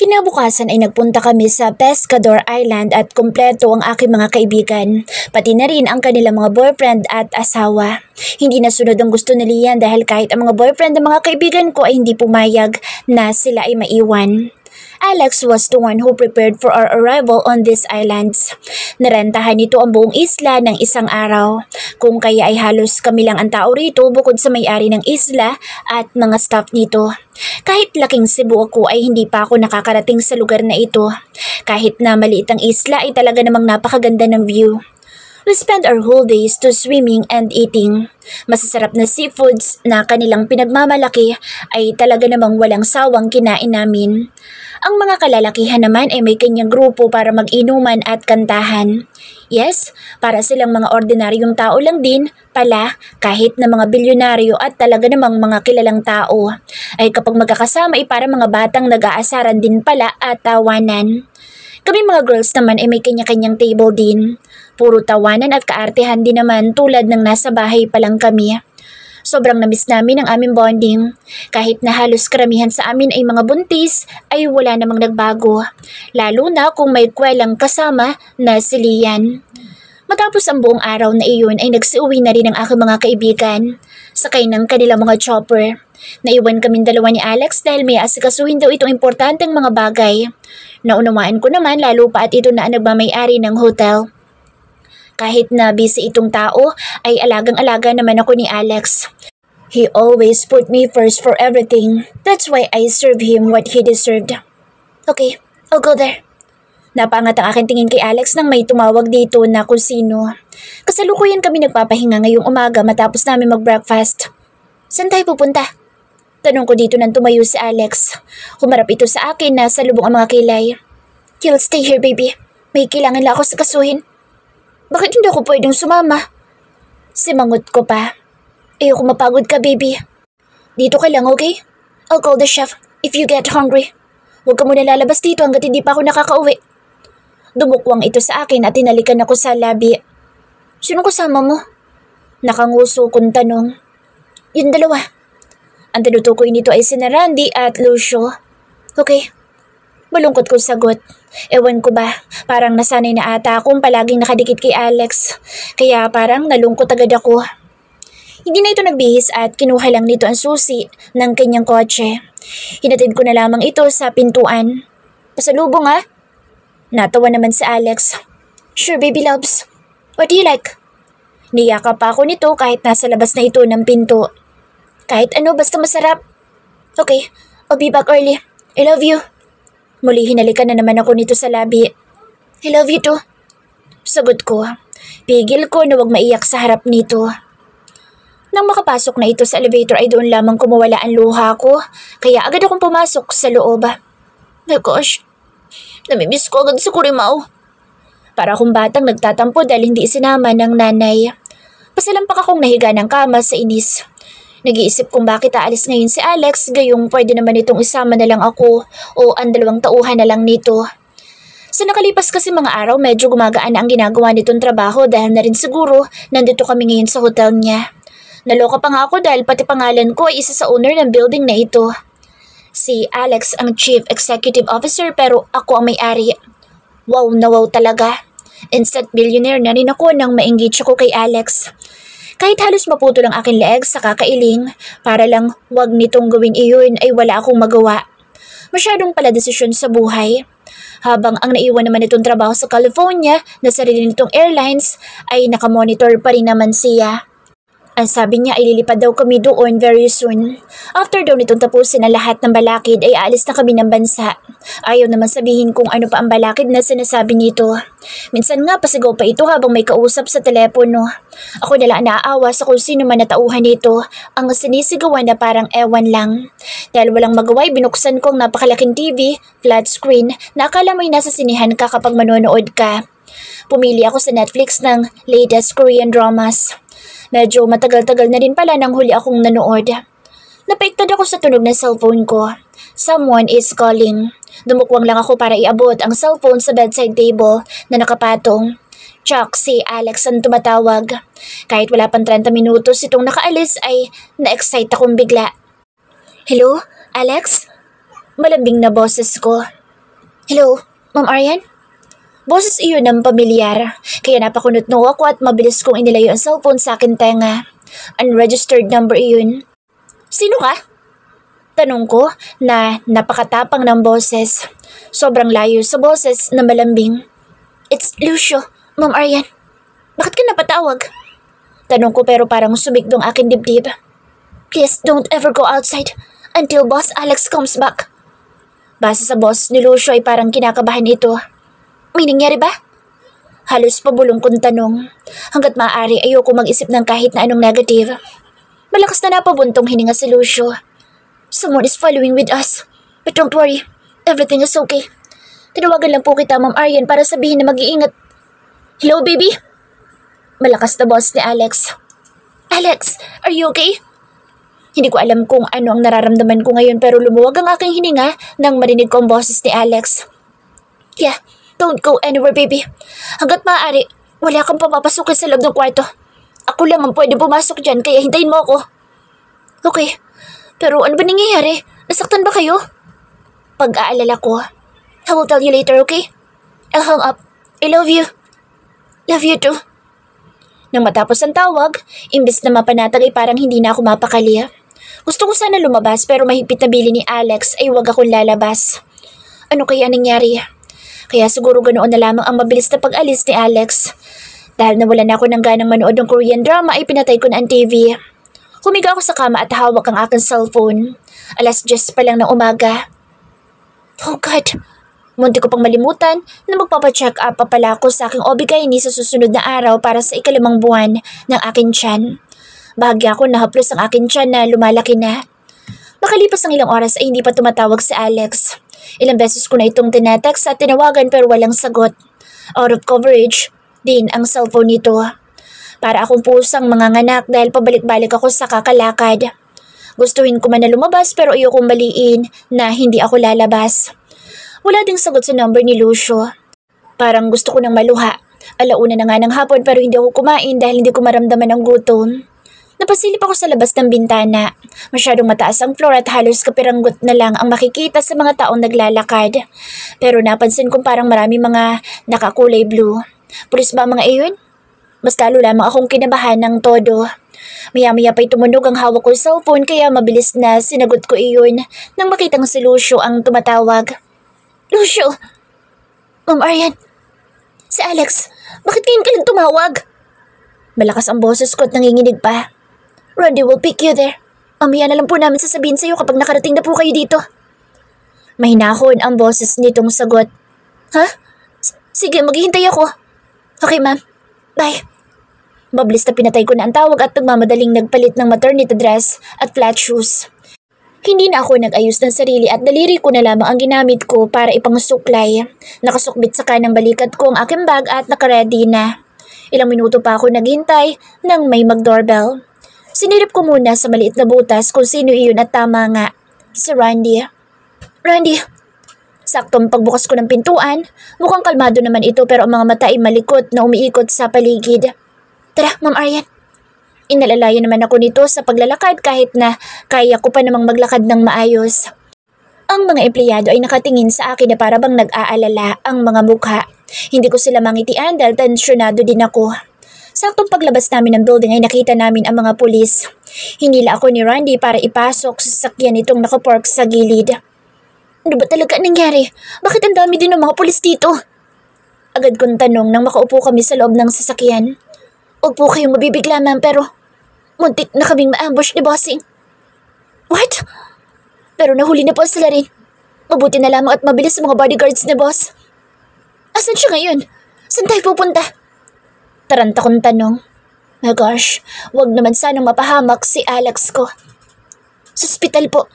Kinabukasan ay nagpunta kami sa Pescador Island at kumpleto ang aking mga kaibigan, pati na rin ang kanilang mga boyfriend at asawa. Hindi nasunod ang gusto ni Lian dahil kahit ang mga boyfriend ng mga kaibigan ko ay hindi pumayag na sila ay maiwan. Alex was the one who prepared for our arrival on these islands. Narentahan nito ang buong isla ng isang araw, kung kaya ay halos kami lang ang tao rito bukod sa may-ari ng isla at mga staff nito. Kahit laking Cebu ako ay hindi pa ako nakakarating sa lugar na ito. Kahit na maliit ang isla ay talaga namang napakaganda ng view. We spent our whole days to swimming and eating. Masasarap na seafoods na kanilang pinagmamalaki ay talaga namang walang sawang kinain namin. Ang mga kalalakihan naman ay may kanyang grupo para mag-inuman at kantahan. Yes, para silang mga ordinaryong tao lang din pala kahit na mga bilyonaryo at talaga namang mga kilalang tao. Ay kapag magkakasama ay para mga batang nag-aasaran din pala at tawanan. Kami mga girls naman ay may kanya-kanyang table din. Puro tawanan at kaartehan din naman tulad ng nasa bahay pa lang kami. Sobrang namiss namin ang aming bonding. Kahit na halos karamihan sa amin ay mga buntis, ay wala namang nagbago. Lalo na kung may kwelang kasama na si Lian. Matapos ang buong araw na iyon ay nagsiuwi na rin ang aking mga kaibigan. Sakay ng kanilang mga chopper. Naiwan kaming dalawa ni Alex dahil may asikasuhin daw itong importanteng mga bagay. Naunawaan ko naman lalo pa at ito na ang nagmamay-ari ng hotel. Kahit na busy itong tao, ay alagang-alaga naman ako ni Alex. He always put me first for everything. That's why I serve him what he deserved. Okay, I'll go there. Napaangat ang aking tingin kay Alex nang may tumawag dito na kung sino. Kasalukuyan kami nagpapahinga ngayong umaga matapos namin mag-breakfast. Saan tayo pupunta? Tanong ko dito nang tumayo si Alex. Humarap ito sa akin na salubong ang mga kilay. You'll stay here, baby. May kailangan lang ako sa kasuhin. Bakit hindi ako pwedeng sumama? Simangot ko pa. Ayoko mapagod ka, baby. Dito ka lang, okay? I'll call the chef if you get hungry. Huwag ka muna lalabas dito hanggat hindi pa ako nakakauwi. Dumukwang ito sa akin at tinalikan ako sa labi. Sino kasama mo? Nakanguso kong tanong. Yung dalawa. Ang tinutukoy nito ay sina Randy at Lucio. Okay. Malungkot kong sagot. Ewan ko ba, parang nasanay na ata akong palaging nakadikit kay Alex. Kaya parang nalungkot agad ako. Hindi na ito nagbihis at kinuha lang nito ang susi ng kanyang kotse. Hinatid ko na lamang ito sa pintuan. Pasalubong ha? Natawa naman si Alex. Sure baby loves. What do you like? Niyakap pa ako nito kahit nasa labas na ito ng pinto. Kahit ano basta masarap. Okay, I'll be back early. I love you. Muli hinalikan na naman ako nito sa labi. I love you too. Sagot ko. Pigil ko na wag maiyak sa harap nito. Nang makapasok na ito sa elevator ay doon lamang kumawala ang luha ko. Kaya agad akong pumasok sa loob. My gosh, namimiss ko agad si Kurimaw. Para akong batang nagtatampo dahil hindi isinama ng nanay. Pasalampak akong nahiga ng kama sa inis. Nag-iisip kung bakit aalis ngayon si Alex, gayong pwede naman itong isama na lang ako o ang dalawang tauhan na lang nito. Sa nakalipas kasi mga araw medyo gumagaan na ang ginagawa nitong trabaho dahil na rin siguro nandito kami ngayon sa hotel niya. Naloka pa nga ako dahil pati pangalan ko ay isa sa owner ng building na ito. Si Alex ang Chief Executive Officer pero ako ang may-ari. Wow na wow talaga. Instant billionaire na rin ako nang ma-engage ako kay Alex. Kahit halos maputol ang aking leeg sa kakailing, para lang wag nitong gawin iyon ay wala akong magawa. Masyadong pala desisyon sa buhay. Habang ang naiwan naman itong trabaho sa California na sarili nitong airlines ay nakamonitor pa rin naman siya. Ang sabi niya ay lilipad daw kami doon very soon. After daw nitong tapusin ang lahat ng balakid ay aalis na kami ng bansa. Ayaw naman sabihin kung ano pa ang balakid na sinasabi nito. Minsan nga pasigaw pa ito habang may kausap sa telepono. Ako nalang naaawa sa kung sino man natauhan nito. Ang sinisigawan na parang ewan lang. Dahil walang magawa binuksan ko ang napakalaking TV, flat screen, na akala mo'y nasa sinihan ka kapag manonood ka. Pumili ako sa Netflix ng latest Korean dramas. Medyo matagal-tagal na rin pala nang huli akong nanood. Napaiktad ako sa tunog ng cellphone ko. Someone is calling. Dumukwang lang ako para iabot ang cellphone sa bedside table na nakapatong. Chuck, si Alex ang tumatawag. Kahit wala pang 30 minutos itong nakaalis ay na-excite akong bigla. Hello, Alex? Malambing na boses ko. Hello, Ma'am Aryan? Boses iyon ng pamilyar, kaya napakunot-no ako at mabilis kong inilayo ang cellphone sa akin tenga. Unregistered number iyon. Sino ka? Tanong ko na napakatapang ng boses. Sobrang layo sa boses na malambing. It's Lucio, Ma'am Aryan. Bakit ka napatawag? Tanong ko pero parang sumigdong aking dibdib. Please don't ever go outside until Boss Alex comes back. Base sa boss ni Lucio ay parang kinakabahan ito. May nangyari ba? Halos pabulong kong tanong. Hanggat maaari ayoko mag-isip ng kahit na anong negative. Malakas na napabuntong hininga si Lucio. Someone is following with us. But don't worry, everything is okay. Tinawagan lang po kita, Ma'am Aryan, para sabihin na mag-iingat. Hello, baby? Malakas na boss ni Alex. Alex, are you okay? Hindi ko alam kung ano ang nararamdaman ko ngayon pero lumuwag ang aking hininga nang marinig ko ang boses ni Alex. Yeah, don't go anywhere, baby. Hanggat maaari, wala kang papapasukin sa loob ng kwarto. Ako lang ang pwede pumasok dyan kaya hintayin mo ako. Okay. Pero ano ba nangyayari? Nasaktan ba kayo? Pag-aalala ko. I will tell you later, okay? I'll hang up. I love you. Love you too. Nang matapos ang tawag, imbes na mapanatag ay parang hindi na ako mapakali. Gusto ko sana lumabas pero mahigpit na bili ni Alex ay huwag akong lalabas. Ano kaya nangyari? Kaya siguro ganoon na lamang ang mabilis na pag-alis ni Alex. Dahil nawala na ako ng ganang manood ng Korean drama ay pinatay ko na ang TV. Humiga ako sa kama at hawak ang aking cellphone. 10:00 pa lang ng umaga. Oh God! Munti ko pang malimutan na magpapacheck up pa pala ako sa aking OB-GYN sa susunod na araw para sa 5 buwan ng aking tiyan. Bahagya ako nahaplos ang aking tiyan na lumalaki na. Makalipas ang ilang oras ay hindi pa tumatawag si Alex. Ilang beses ko na itong tinetext at tinawagan pero walang sagot. Out of coverage din ang cellphone nito. Para akong pusang manganganak dahil pabalik-balik ako sa kakalakad. Gustuhin ko man na lumabas pero ayokong maliin na hindi ako lalabas. Wala ding sagot sa number ni Lucio. Parang gusto ko nang maluha. 1:00 na nga ng hapon pero hindi ako kumain dahil hindi ko maramdaman ang gutom. Napasilip ako sa labas ng bintana. Masyadong mataas ang floor at halos kapiranggot na lang ang makikita sa mga taong naglalakad. Pero napansin kong parang marami mga nakakulay blue. Pulis ba mga iyon? Mas lalo lamang akong kinabahan ng todo. Maya-maya pa'y tumunog ang hawak ko cellphone kaya mabilis na sinagot ko iyon nang makitang si Lucio ang tumatawag. Lucio! Ma'am Aryan! Si Alex! Bakit ngayon ka lang tumawag? Malakas ang boses ko at nanginginig pa. Randy will pick you there. Mamaya na lang po namin sasabihin sa'yo kapag nakarating na po kayo dito. Mahinahon ang boses nitong sagot. Ha? Sige, maghihintay ako. Okay, ma'am. Bye. Mabilis na pinatay ko na ang tawag at nagmamadaling nagpalit ng maternity dress at flat shoes. Hindi na ako nag-ayos ng sarili at daliri ko na lamang ang ginamit ko para ipangsuklay. Nakasukbit sa kanang balikat ko ang aking bag at nakaredy na. Ilang minuto pa ako naghintay nang may mag-doorbell. Sinirip ko muna sa maliit na butas kung sino iyon at tama nga, si Randy. Randy! Saktong pagbukas ko ng pintuan, mukhang kalmado naman ito pero ang mga mata ay malikot na umiikot sa paligid. Tara, Ma'am Aryan. Inalalayan naman ako nito sa paglalakad kahit na kaya ko pa namang maglakad ng maayos. Ang mga empleyado ay nakatingin sa akin na para bang nag-aalala ang mga mukha. Hindi ko sila mangitian dahil tensyonado din ako. Saktong paglabas namin ng building ay nakita namin ang mga pulis. Hinila ako ni Randy para ipasok sa sasakyan itong nakapark sa gilid. Ano ba talaga nangyari? Bakit ang dami din ng mga pulis dito? Agad kong tanong nang makaupo kami sa loob ng sasakyan. Huwag po kayong mabibigla, ma'am, pero muntik na kaming ma-ambush ni Bossing. What? Pero nahuli na po sila rin. Mabuti na lamang at mabilis sa mga bodyguards ni Boss. Asan siya ngayon? Saan tayo pupunta? Taranta kong tanong. My gosh, wag naman sanang mapahamak si Alex ko. Sa ospital po.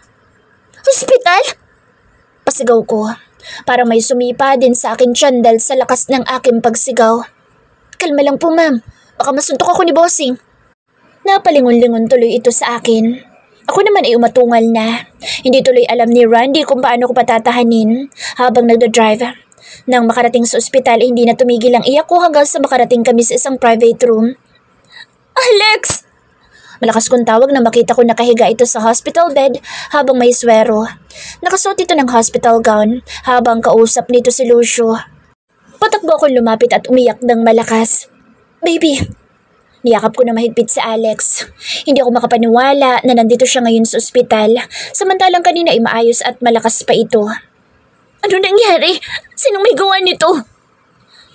Ospital? Pasigaw ko. Parang may sumipa din sa akin tiyan dahil sa lakas ng aking pagsigaw. Kalma lang po, ma'am. Baka masuntok ako ni Bossing. Napalingon-lingon tuloy ito sa akin. Ako naman ay umatungal na. Hindi tuloy alam ni Randy kung paano ko patatahanin habang nagdadrive. Nang makarating sa ospital ay hindi na tumigil ang iyak ko hanggang sa makarating kami sa isang private room. Alex! Malakas kong tawag na makita ko nakahiga ito sa hospital bed habang may swero. Nakasuot ito ng hospital gown habang kausap nito si Lucio. Patakbo akong lumapit at umiyak ng malakas. Baby! Niyakap ko na mahigpit si Alex. Hindi ako makapaniwala na nandito siya ngayon sa ospital, samantalang kanina ay maayos at malakas pa ito. Ano nangyari? Sinong may gawa nito?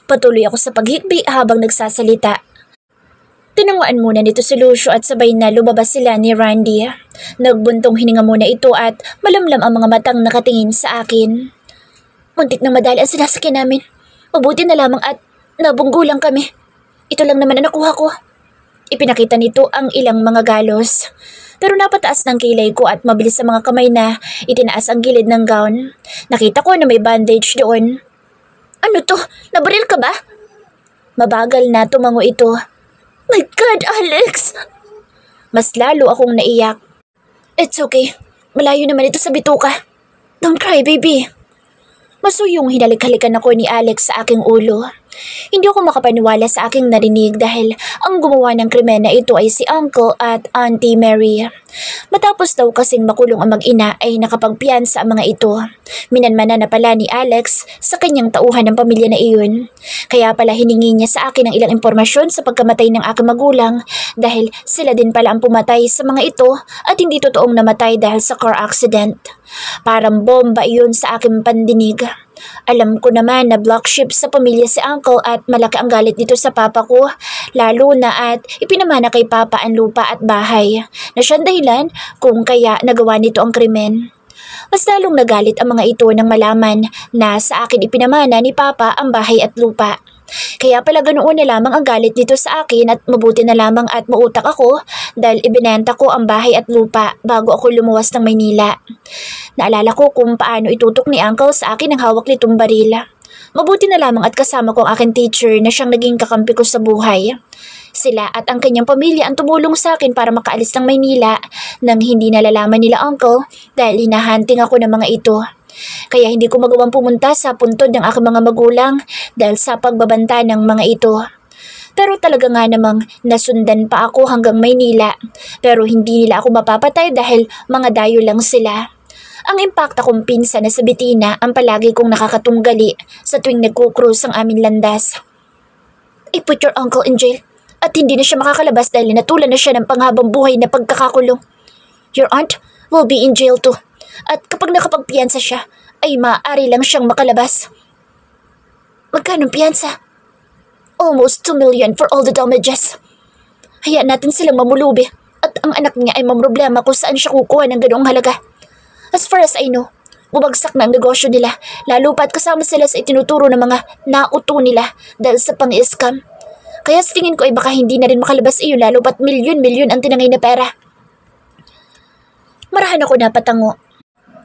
Patuloy ako sa paghikbi habang nagsasalita. Tinanguan muna nito si Lucio at sabay na lumabas sila ni Randy. Nagbuntong hininga muna ito at malamlam ang mga matang nakatingin sa akin. Muntik na madali ang sinasakyan namin. Mabuti na lamang at nabunggo lang kami. Ito lang naman ang nakuha ko. Ipinakita nito ang ilang mga galos. Pero napataas ng kilay ko at mabilis sa mga kamay na itinaas ang gilid ng gown. Nakita ko na may bandage doon. Ano to? Nabaril ka ba? Mabagal na tumango ito. My God, Alex! Mas lalo akong naiyak. It's okay. Malayo naman ito sa bituka. Don't cry, baby. Masuyong hinalik-halikan ako ni Alex sa aking ulo. Hindi ako makapaniwala sa aking narinig dahil ang gumawa ng krimen na ito ay si Uncle at Auntie Mary. Matapos daw kasing makulong ang mag-ina ay nakapagpiyansa ang mga ito. Minanmana na pala ni Alex sa kanyang tauhan ng pamilya na iyon. Kaya pala hiningi niya sa akin ng ilang impormasyon sa pagkamatay ng aking magulang dahil sila din pala ang pumatay sa mga ito at hindi totoong namatay dahil sa car accident. Parang bomba iyon sa aking pandinig. Alam ko naman na black sheep sa pamilya si Uncle at malaki ang galit dito sa papa ko, lalo na at ipinamana kay papa ang lupa at bahay, na siyang dahilan kung kaya nagawa nito ang krimen. Mas lalong nagalit ang mga ito nang malaman na sa akin ipinamana ni papa ang bahay at lupa. Kaya pala ganoon na lamang ang galit dito sa akin at mabuti na lamang at mautak ako dahil ibinenta ko ang bahay at lupa bago ako lumuwas ng Maynila. Naalala ko kung paano itutok ni Uncle sa akin ang hawak nitong baril. Mabuti na lamang at kasama ko ang aking teacher na siyang naging kakampi ko sa buhay. Sila at ang kanyang pamilya ang tumulong sa akin para makaalis ng Maynila nang hindi nalalaman nila Uncle dahil hinahunting ako ng mga ito. Kaya hindi ko magawang pumunta sa puntod ng aking mga magulang dahil sa pagbabanta ng mga ito. Pero talaga nga namang nasundan pa ako hanggang Maynila pero hindi nila ako mapapatay dahil mga dayo lang sila. Ang impacta kong pinsan na sa Bitina ang palagi kong nakakatunggali sa tuwing nagkukrus ang aming landas. I put your uncle in jail at hindi na siya makakalabas dahil natulan na siya ng panghabang buhay na pagkakakulong. Your aunt will be in jail too. At kapag nakapagpiyansa siya, ay maaari lang siyang makalabas. Magkano piyansa? Almost 2 million for all the damages. Hayaan natin silang mamulubi at ang anak niya ay mamroblema kung saan siya kukuha ng ganoong halaga. As far as I know, bumagsak na ang negosyo nila, lalo pa at kasama sila sa itinuturo ng mga nauto nila dahil sa pang-scam. Kaya sa tingin ko ay baka hindi na rin makalabas iyon lalo pa't milyon-milyon ang tinangay na pera. Marahan ako napatango.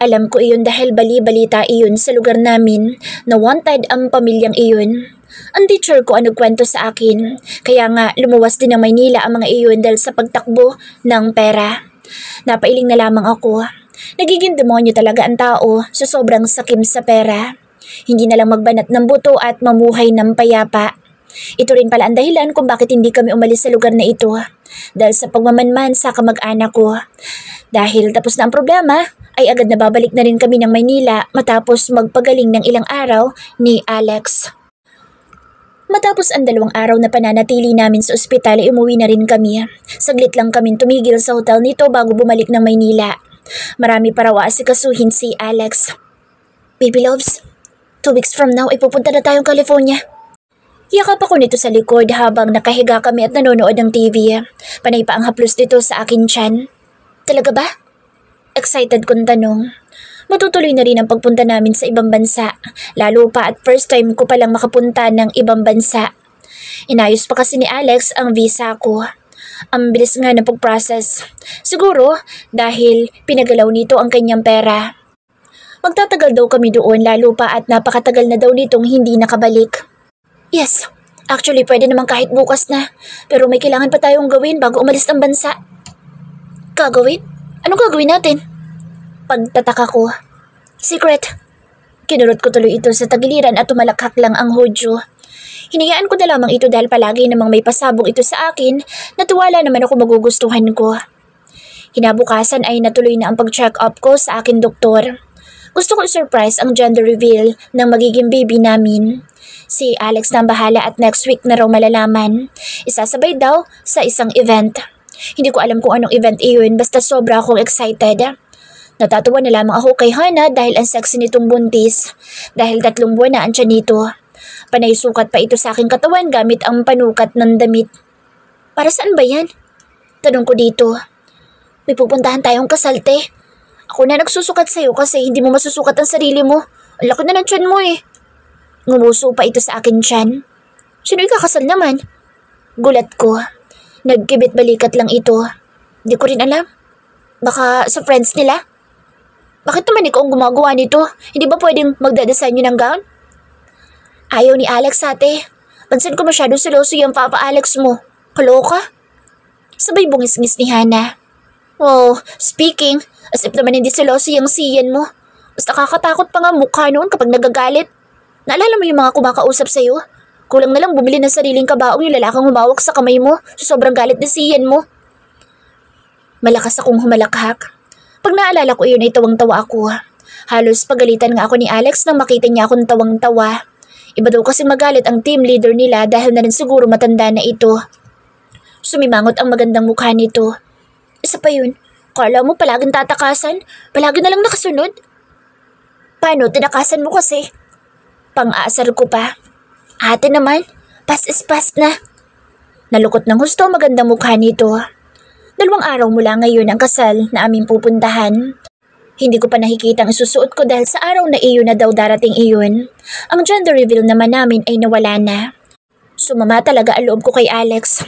Alam ko iyon dahil bali-balita iyon sa lugar namin na wanted ang pamilyang iyon. Ang teacher ko ang nagkwento sa akin, kaya nga lumuwas din ng Maynila ang mga iyon dahil sa pagtakbo ng pera. Napailing na lamang ako. Nagiging demonyo talaga ang tao sa sobrang sakim sa pera. Hindi na lang magbanat ng buto at mamuhay ng payapa. Ito rin pala ang dahilan kung bakit hindi kami umalis sa lugar na ito. Dahil sa pagmamanman sa kamag-anak ko. Dahil tapos na ang problema, ay agad na babalik na rin kami ng Maynila matapos magpagaling ng ilang araw ni Alex. Matapos ang 2 araw na pananatili namin sa ospital ay umuwi na rin kami. Saglit lang kami tumigil sa hotel nito bago bumalik ng Maynila. Marami pa raw aasikasuhin si Alex. Baby loves, 2 weeks from now ay pupunta na tayong California. Yakap ako nito sa likod habang nakahiga kami at nanonood ng TV. Panay pa ang haplos nito sa akin tiyan. Talaga ba? Excited kong tanong. Matutuloy na rin ang pagpunta namin sa ibang bansa, lalo pa at first time ko palang makapunta ng ibang bansa. Inayos pa kasi ni Alex ang visa ko. Ang bilis nga ng pag-process. Siguro dahil pinagalaw nito ang kanyang pera. Magtatagal daw kami doon lalo pa at napakatagal na daw nitong hindi nakabalik. Yes, actually pwede naman kahit bukas na, pero may kailangan pa tayong gawin bago umalis ng bansa. Gagawin? Anong gagawin natin? Pagtataka ko. Secret. Kinurot ko tuloy ito sa tagiliran at tumalakhak lang ang Hudyo. Hinayaan ko na lamang ito dahil palagi namang may pasabog ito sa akin na tiwala naman ako magugustuhan ko. Kinabukasan ay natuloy na ang pag-check up ko sa akin doktor. Gusto ko i-surprise ang gender reveal ng magiging baby namin. Si Alex na ang bahala at next week na raw malalaman. Isasabay daw sa isang event. Hindi ko alam kung anong event iyon basta sobra akong excited. Natatawa na lamang ako kay Hana dahil ang sexy nitong buntis. Dahil 3 buwan na ang tiyan nito. Panay sukat pa ito sa aking katawan gamit ang panukat ng damit. Para saan ba yan? Tanong ko dito. May pupuntahan tayong kasalte. Ako na nagsusukat sa'yo kasi hindi mo masusukat ang sarili mo. Ang laki na ng tiyan mo eh. Ngumuso pa ito sa akin tiyan. Sino ikakasal naman? Gulat ko. Nagkibit balikat lang ito. Di ko rin alam. Baka sa friends nila? Bakit naman ikaw ang gumagawa nito? Hindi ba pwedeng magdadesign yun ng gown? Ayaw ni Alex ate. Pansin ko masyadong seloso yung Papa Alex mo. Kaloka? Sabay bungis-ngis ni Hana. Oh, speaking, as if naman hindi seloso yung siyan mo. Mas nakakatakot pa nga mukha noon kapag nagagalit. Naalala mo yung mga kumakausap sa'yo? Kulang na lang bumili ng sariling kabaong yung lalakang humawak sa kamay mo sa sobrang galit na siyan mo. Malakas akong humalakhak. Pag naalala ko yun ay tawang-tawa ako. Halos pagalitan nga ako ni Alex nang makita niya akong tawang-tawa. Iba daw kasi magalit ang team leader nila dahil na rin siguro matanda na ito. Sumimangot ang magandang mukha nito. Isa pa yun, kala mo palaging tatakasan, palagi na lang nakasunod. Paano tinakasan mo kasi? Pang-aasar ko pa. Ate naman, pass is pass na. Nalukot ng husto magandang mukha nito. 2 araw mula ngayon ang kasal na aming pupuntahan. Hindi ko pa nakikita ang isusuot ko dahil sa araw na iyon na daw darating iyon. Ang gender reveal naman namin ay nawala na. Sumama talaga ang loob ko kay Alex.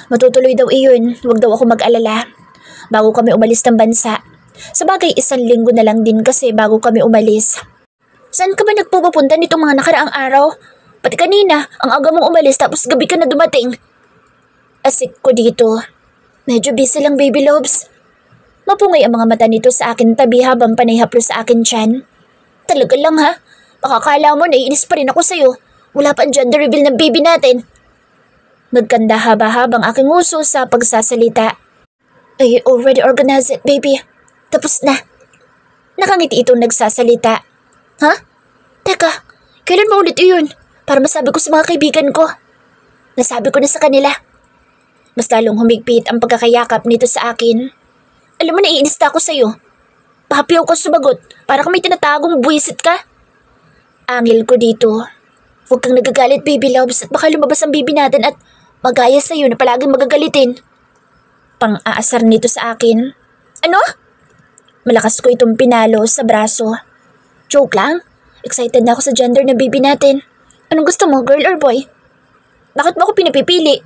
Matutuloy daw iyon, wag daw ako mag-alala. Bago kami umalis ng bansa. Sabagay 1 linggo na lang din kasi bago kami umalis. Saan ka ba nagpupunta nitong mga nakaraang araw? Pati kanina, ang aga mong umalis tapos gabi ka na dumating. Asik ko dito. Medyo busy lang baby loves. Mapungay ang mga mata nito sa akin tabi habang panay haplos sa akin tiyan. Talaga lang ha? Makakala mo naiinis pa rin ako sa'yo. Wala pa ang gender reveal ng baby natin. Nagkanda haba-habang aking uso sa pagsasalita. I already organized it, baby. Tapos na. Nakangiti itong nagsasalita. Ha? Teka, kailan mo ulit iyon? Para masabi ko sa mga kaibigan ko. Nasabi ko na sa kanila. Mas lalong humigpit ang pagkakayakap nito sa akin. Alam mo, naiinis na ako sa'yo. Pahapiyaw ka sumagot para kung may tinatagong buwisit ka. Angil ko dito. Huwag kang nagagalit, baby loves, at baka lumabas ang baby natin at magaya sa'yo na palaging magagalitin. Pang-aasar nito sa akin. Ano? Malakas ko itong pinalo sa braso. Joke lang. Excited na ako sa gender ng baby natin. Anong gusto mo, girl or boy? Bakit mo ako pinapipili?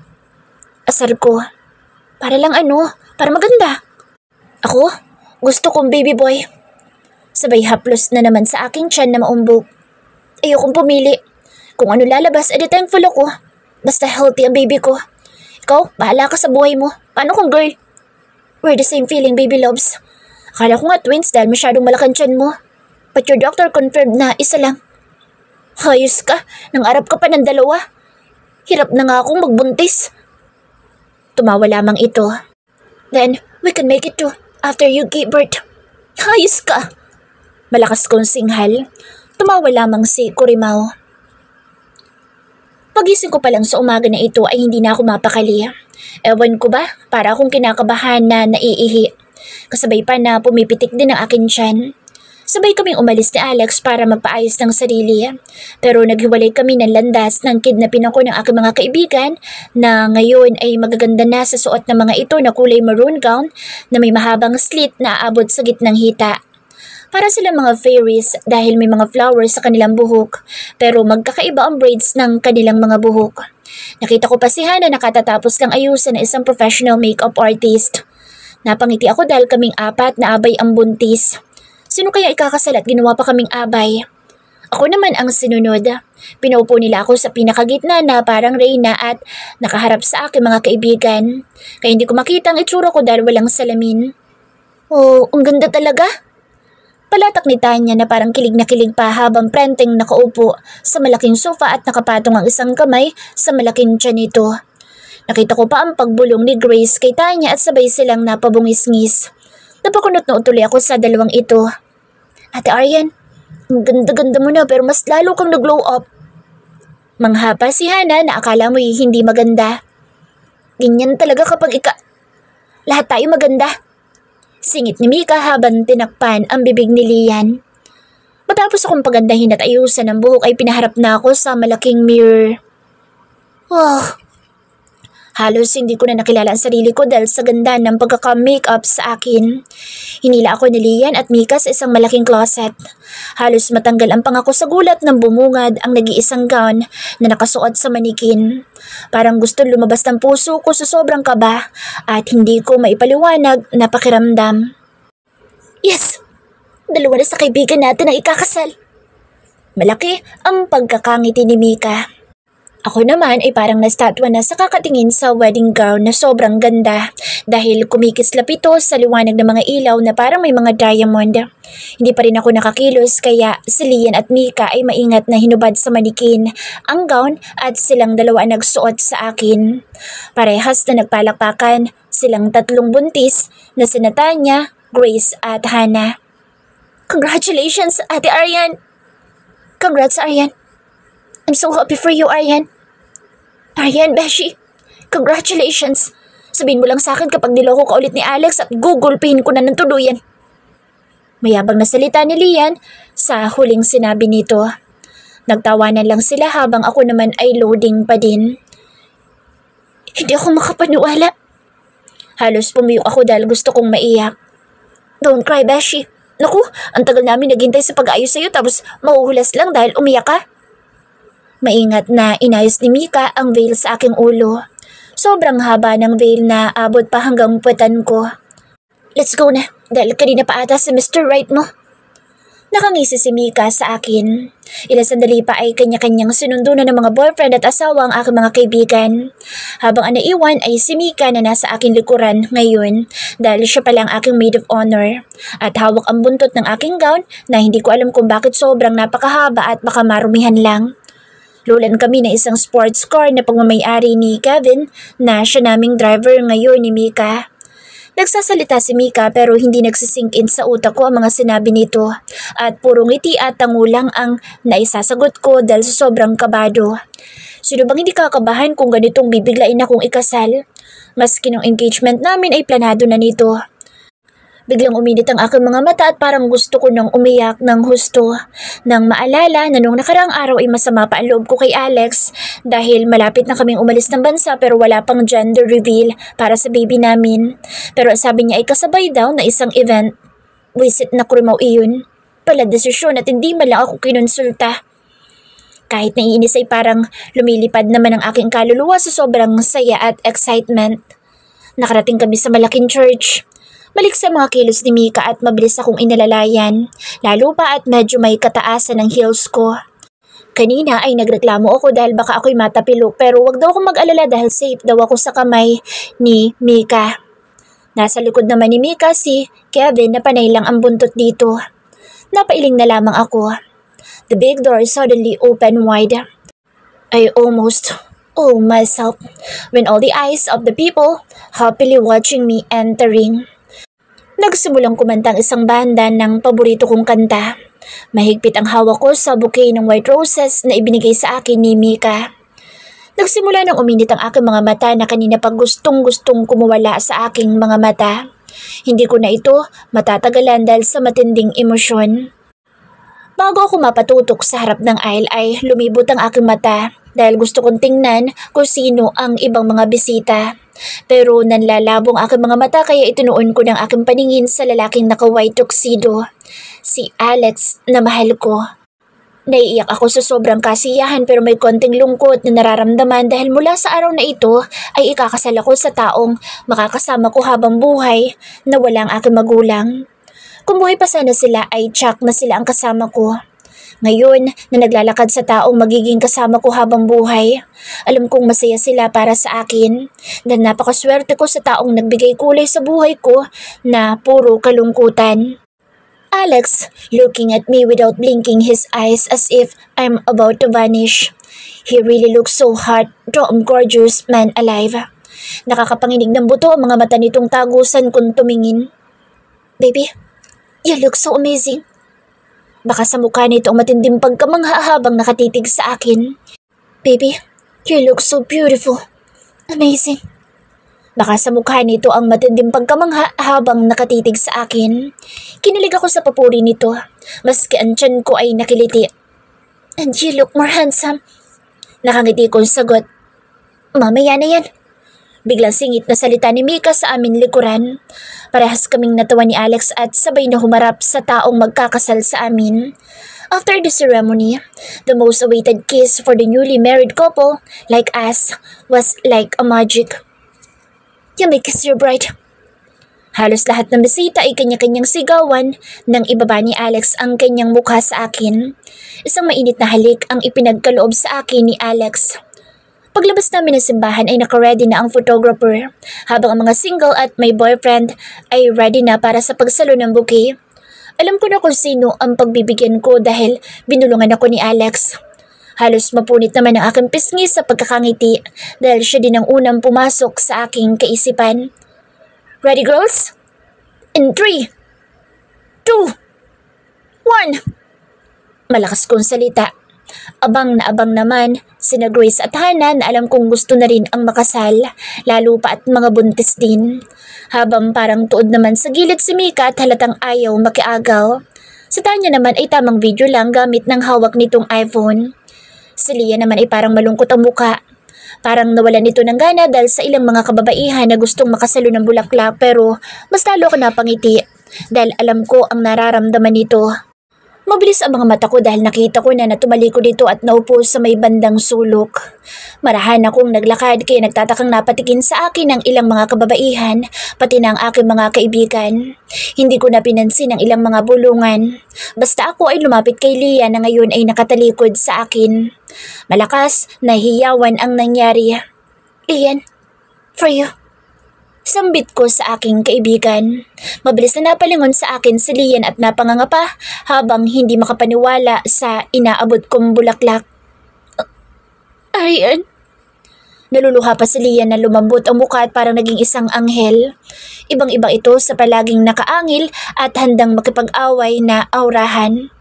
Asar ko. Para lang para maganda. Ako? Gusto kong baby boy. Sabay haplos na naman sa aking tiyan na maumbog. Ayokong pumili. Kung ano lalabas, edi thankful ako. Basta healthy ang baby ko. Ikaw, bahala ka sa buhay mo. Paano kung girl? We're the same feeling, baby loves. Akala ko nga twins dahil masyadong malaking tiyan mo. But your doctor confirmed na isa lang. Hayos ka, nangarap ka pa ng 2. Hirap na nga akong magbuntis. Tumawa lamang ito. Then, we can make it too after you give birth. Hayos ka. Malakas kong singhal. Tumawa lamang si Kurimaw. Pagising ko pa lang sa umaga na ito ay hindi na ako mapakali. Ewan ko ba, para akong kinakabahan na naiihi. Kasabay pa na pumipitik din ang akin tiyan. Sabay kaming umalis ni Alex para magpaayos ng sarili. Pero naghiwalay kami ng landas nang kidnapin ako ng aking mga kaibigan na ngayon ay magaganda na sa suot ng mga ito na kulay maroon gown na may mahabang slit na aabot sa gitnang hita. Para silang mga fairies dahil may mga flowers sa kanilang buhok pero magkakaiba ang braids ng kanilang mga buhok. Nakita ko pa si Hana nakatatapos lang ayusan ng isang professional makeup artist. Napangiti ako dahil kaming 4 na abay ang buntis. Sino kaya ikakasal at ginawa pa kaming abay? Ako naman ang sinunod. Pinaupo nila ako sa pinakagitna na parang reyna at nakaharap sa aking mga kaibigan. Kaya hindi ko makita ang itsura ko dahil walang salamin. Oh, ang ganda talaga. Palatak ni Tanya na parang kilig na kilig pa habang prenteng nakaupo sa malaking sofa at nakapatong ang isang kamay sa malaking tiyan nito. Nakita ko pa ang pagbulong ni Grace kay Tanya at sabay silang napabungis-ngis. Napakunot na utuloy ako sa dalawang ito. Ate Aryan, ang ganda-ganda mo na pero mas lalo kang nag-glow up. Manghapa si Hana na akala mo'y hindi maganda. Ganyan talaga kapag lahat tayo maganda. Singit ni Mika habang tinakpan ang bibig ni Lian. Matapos akong pagandahin at ayusan ang buhok ay pinaharap na ako sa malaking mirror. Halos hindi ko na nakilala ang sarili ko dahil sa ganda ng pagkaka-makeup sa akin. Hinila ako ni Lian at Mika sa isang malaking closet. Halos matanggal ang pangako sa gulat ng bumungad ang nag-iisang gown na nakasuot sa manikin. Parang gusto lumabas ng puso ko sa sobrang kaba at hindi ko maipaliwanag na pakiramdam. Yes! Dalawa na sa kaibigan natin ang ikakasal. Malaki ang pagkakangiti ni Mika. Ako naman ay parang nastatwa na sa kakatingin sa wedding gown na sobrang ganda dahil kumikislap ito sa liwanag ng mga ilaw na parang may mga diamond. Hindi pa rin ako nakakilos kaya si Lian at Mika ay maingat na hinubad sa manikin ang gown at silang dalawa nagsuot sa akin. Parehas na nagpalakpakan silang tatlong buntis na sina Tanya, Grace at Hana. Congratulations, Ate Aryan! Congrats, Aryan! I'm so happy for you, Aryan. Aryan, Beshi, congratulations. Sabihin mo lang sa akin kapag niloko ka ulit ni Alex at gugulpihin ko na ng tuluyan. Mayabang na salita ni Lian sa huling sinabi nito. Nagtawanan lang sila habang ako naman ay loading pa din. Hindi ako makapaniwala. Halos pumiyok ako dahil gusto kong maiyak. Don't cry, Beshi. Naku, ang tagal namin naghintay sa pag-ayos sa'yo tapos mahuhulas lang dahil umiyak ka. Maingat na inayos ni Mika ang veil sa aking ulo. Sobrang haba ng veil na abot pa hanggang puwetan ko. Let's go na, dahil kanina pa ata si Mr. Right mo. Nakangisi si Mika sa akin. Ilang sandali pa ay kanya-kanyang sinundo na ng mga boyfriend at asawa ang aking mga kaibigan. Habang ang naiwan ay si Mika na nasa aking likuran ngayon dahil siya pala ang aking maid of honor. At hawak ang buntot ng aking gown na hindi ko alam kung bakit sobrang napakahaba at baka marumihan lang. Lulan kami ng isang sports car na pagmamayari ni Kevin na siya naming driver ngayon ni Mika. Nagsasalita si Mika pero hindi nagsisink in sa utak ko ang mga sinabi nito at puro ngiti at tangulang ang naisasagot ko dahil sa sobrang kabado. Sino bang hindi kakabahan kung ganitong bibiglain akong ikasal? Maski nung engagement namin ay planado na nito. Biglang uminit ang aking mga mata at parang gusto ko nang umiyak ng husto. Nang maalala na nung nakaraang araw ay masama pa ang loob ko kay Alex dahil malapit na kaming umalis ng bansa pero wala pang gender reveal para sa baby namin. Pero sabi niya ay kasabay daw na isang event. Wisit na kurimaw iyon. Pala desisyon at hindi man lang ako kinonsulta. Kahit naiinis ay parang lumilipad naman ang aking kaluluwa sa sobrang saya at excitement. Nakarating kami sa malaking church. Balik sa mga kilos ni Mika at mabilis akong inalalayan, lalo pa at medyo may kataasan ng heels ko. Kanina ay nagreklamo ako dahil baka ako'y matapilok pero wag daw akong mag-alala dahil safe daw ako sa kamay ni Mika. Nasa likod naman ni Mika si Kevin na panay lang ang buntot dito. Napailing na lamang ako. The big door suddenly opened wide. I almost myself when all the eyes of the people happily watching me entering. Nagsimulang kumanta ang isang banda ng paborito kong kanta. Mahigpit ang hawak ko sa bouquet ng white roses na ibinigay sa akin ni Mika. Nagsimula nang uminit ang aking mga mata na kanina pag gustong-gustong kumuwala sa aking mga mata. Hindi ko na ito matatagalan dahil sa matinding emosyon. Bago ako mapatutok sa harap ng aisle ay lumibot ang aking mata dahil gusto kong tingnan kung sino ang ibang mga bisita. Pero nanlalabong aking mga mata kaya itinuon ko ng aking paningin sa lalaking naka-white tuxedo. Si Alex na mahal ko. Naiiyak ako sa sobrang kasiyahan pero may konting lungkot na nararamdaman dahil mula sa araw na ito ay ikakasal ako sa taong makakasama ko habang buhay na walang aking magulang. Kung buhay pa sana sila ay tsak na sila ang kasama ko. Ngayon na naglalakad sa taong magiging kasama ko habang buhay, alam kong masaya sila para sa akin dahil napakaswerte ko sa taong nagbigay kulay sa buhay ko na puro kalungkutan. Alex, looking at me without blinking his eyes as if I'm about to vanish. He really looks so hot, gorgeous man alive. Nakakapanginig ng buto ang mga mata nitong tagusan kung tumingin. Baby, you look so amazing. Baka sa mukha nito ang matinding pagkamangha habang nakatitig sa akin. Baby, you look so beautiful. Amazing. Baka sa mukha nito ang matinding pagkamangha habang nakatitig sa akin. Kinilig ako sa papuri nito, maski ang tiyan ko ay nakiliti. And you look more handsome. Nakangiti kong sagot. Mamaya na yan. Biglang singit na salita ni Mika sa amin likuran. Parehas kaming natawa ni Alex at sabay na humarap sa taong magkakasal sa amin. After the ceremony, the most awaited kiss for the newly married couple, like us, was like a magic. You may kiss your bride. Halos lahat ng bisita ay kanya-kanyang sigawan nang ibaba ni Alex ang kanyang mukha sa akin. Isang mainit na halik ang ipinagkaloob sa akin ni Alex. Paglabas namin ng simbahan ay naka-ready na ang photographer, habang ang mga single at may boyfriend ay ready na para sa pagsalo ng bouquet. Alam ko na kung sino ang pagbibigyan ko dahil binulungan ako ni Alex. Halos mapunit naman ang aking pisngi sa pagkakangiti dahil siya din ang unang pumasok sa aking kaisipan. Ready, girls? In 3, 2, 1. Malakas kong salita. Abang na abang naman sina Grace at Hannah na alam kong gusto na rin ang makasal, lalo pa at mga buntis din. Habang parang tuod naman sa gilid si Mika at halatang ayaw makiagaw. Si Tanya naman ay tamang video lang gamit ng hawak nitong iPhone. Si Leah naman ay parang malungkot ang muka. Parang nawalan nito ng gana dahil sa ilang mga kababaihan na gustong makasalo ng bulaklak pero mas lalo ako napangiti dahil alam ko ang nararamdaman nito. Mabilis ang mga mata ko dahil nakita ko na tumalikod dito at naupo sa may bandang sulok. Marahan akong naglakad kaya nagtatakang napatikin sa akin ang ilang mga kababaihan, pati na ang aking mga kaibigan. Hindi ko na pinansin ang ilang mga bulungan. Basta ako ay lumapit kay Leah na ngayon ay nakatalikod sa akin. Malakas, nahihiyawan ang nangyari. Lian, for you. Sambit ko sa aking kaibigan. Mabilis na napalingon sa akin si Lian at napangangapa habang hindi makapaniwala sa inaabot kong bulaklak. Arian? Naluluha pa si Lian na lumambot ang mukha at parang naging isang anghel. Ibang-iba ito sa palaging nakaangil at handang makipag-away na aurahan.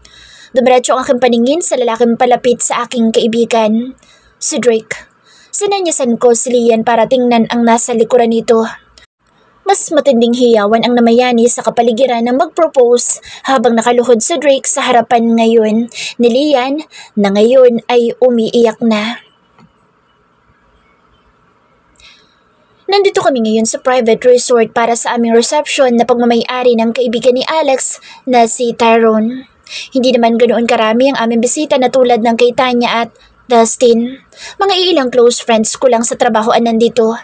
Dumiretso ang aking paningin sa lalaking palapit sa aking kaibigan, si Drake. Sinanyasan ko si Lian para tingnan ang nasa likuran nito. Mas matinding hiyawan ang namayani sa kapaligiran ng mag-propose habang nakaluhod si Drake sa harapan ngayon ni Lian na ngayon ay umiiyak na. Nandito kami ngayon sa private resort para sa aming reception na pagmamay-ari ng kaibigan ni Alex na si Tyrone. Hindi naman ganoon karami ang aming bisita na tulad ng kay Tanya at Dustin. Mga ilang close friends ko lang sa trabahoan nandito.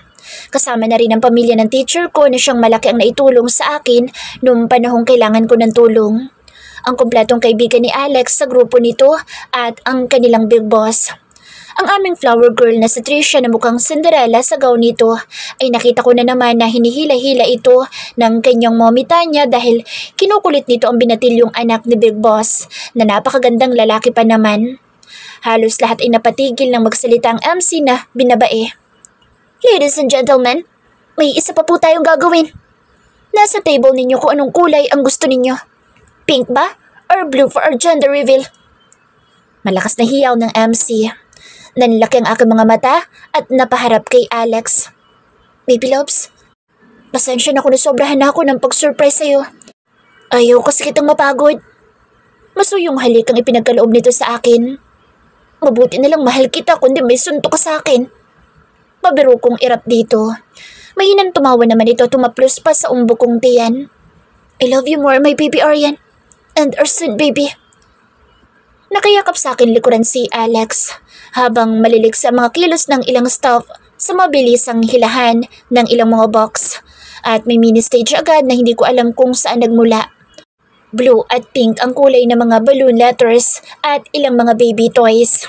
Kasama na rin ang pamilya ng teacher ko na siyang malaki ang naitulong sa akin noong panahong kailangan ko ng tulong. Ang kumpletong kaibigan ni Alex sa grupo nito at ang kanilang big boss. Ang aming flower girl na si Tricia na mukhang Cinderella sa gown nito ay nakita ko na naman na hinihila-hila ito ng kanyang mommy Tanya dahil kinukulit nito ang binatilyong anak ni Big Boss na napakagandang lalaki pa naman. Halos lahat ay napatigil ng magsalita ang MC na binabae. Ladies and gentlemen, may isa pa po tayong gagawin. Nasa table ninyo kung anong kulay ang gusto ninyo. Pink ba? Or blue for our gender reveal? Malakas na hiyaw ng MC. Nanlaki ang aking mga mata at napaharap kay Alex. Baby loves, pasensya na kung nasobrahan na ako ng pag-surprise sa'yo. Ayaw kasi kitang mapagod. Masuyong halik ang ipinagkaloob nito sa akin. Mabuti na lang mahal kita kundi may suntok ka sa akin. Pabiro kong irap dito. Mahinang tumawa naman ito tumaplos pa sa umbo kong tiyan. I love you more, my baby Arian. And our sweet baby. Nakayakap sa akin likuran si Alex habang malilig sa mga kilos ng ilang staff sa mabilisang hilahan ng ilang mga box. At may mini stage agad na hindi ko alam kung saan nagmula. Blue at pink ang kulay ng mga balloon letters at ilang mga baby toys.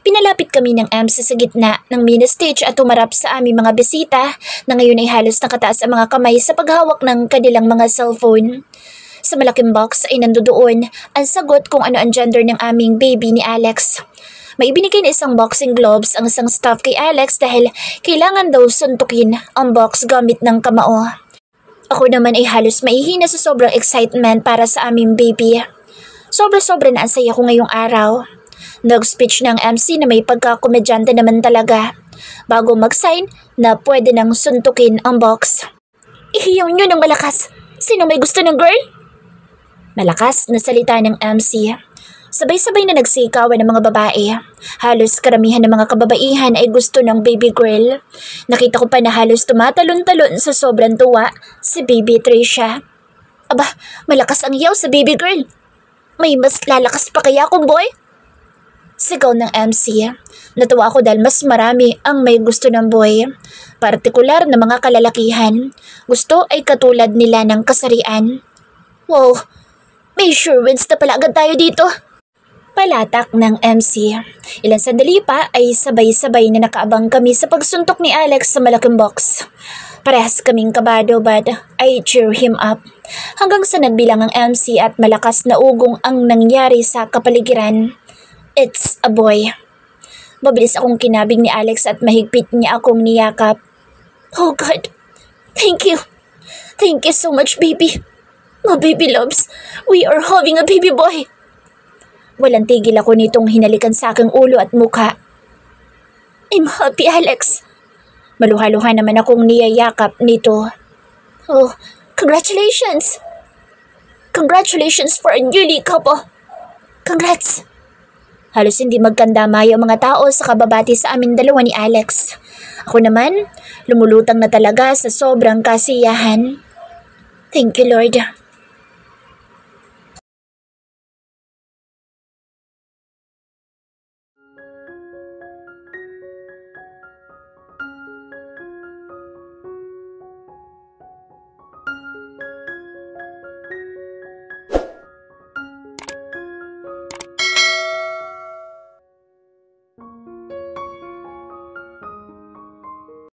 Pinalapit kami ng MC sa gitna ng mini stage at tumarap sa aming mga bisita na ngayon ay halos nakataas ang mga kamay sa paghawak ng kanilang mga cellphone. sa malaking box ay nandoon ang sagot kung ano ang gender ng aming baby ni Alex. May ibinigay na isang boxing gloves ang isang staff kay Alex dahil kailangan daw suntukin ang box gamit ng kamao. Ako naman ay halos maihina sa sobrang excitement para sa aming baby. Sobra-sobra na ang saya ko ngayong araw. Nag-speech ng MC na may pagkakomedyante naman talaga bago mag-sign na pwede nang suntukin ang box. Ihiyaw nyo ng malakas. Sino may gusto ng girl? Malakas na salita ng MC. Sabay-sabay na nagsikawan ng mga babae. Halos karamihan ng mga kababaihan ay gusto ng baby girl. Nakita ko pa na halos tumatalon-talon sa sobrang tuwa si baby Tricia. Aba, malakas ang iyaw sa baby girl. May mas lalakas pa kaya akong boy? Sigaw ng MC. Natuwa ako dahil mas marami ang may gusto ng boy. Partikular na mga kalalakihan. Gusto ay katulad nila ng kasarian. Wow, may sure wins na pala agad tayo dito. Palatak ng MC. Ilang sandali pa ay sabay-sabay na nakaabang kami sa pagsuntok ni Alex sa malaking box. Parehas kaming kabado but I cheer him up. Hanggang sa nagbilang ang MC at malakas na ugong ang nangyari sa kapaligiran. It's a boy. Mabilis akong kinabing ni Alex at mahigpit niya akong niyakap. Oh God, thank you. Thank you so much, baby. My baby loves, we are having a baby boy. Walang tigil ako nitong hinalikan sa aking ulo at mukha. I'm happy, Alex. Maluha-luha naman akong niyayakap nito. Oh, congratulations. Congratulations for a newly couple. Congrats. Halos hindi magkandamay ang mga tao sa kababati sa amin dalawa ni Alex. Ako naman, lumulutang na talaga sa sobrang kasiyahan. Thank you, Lord.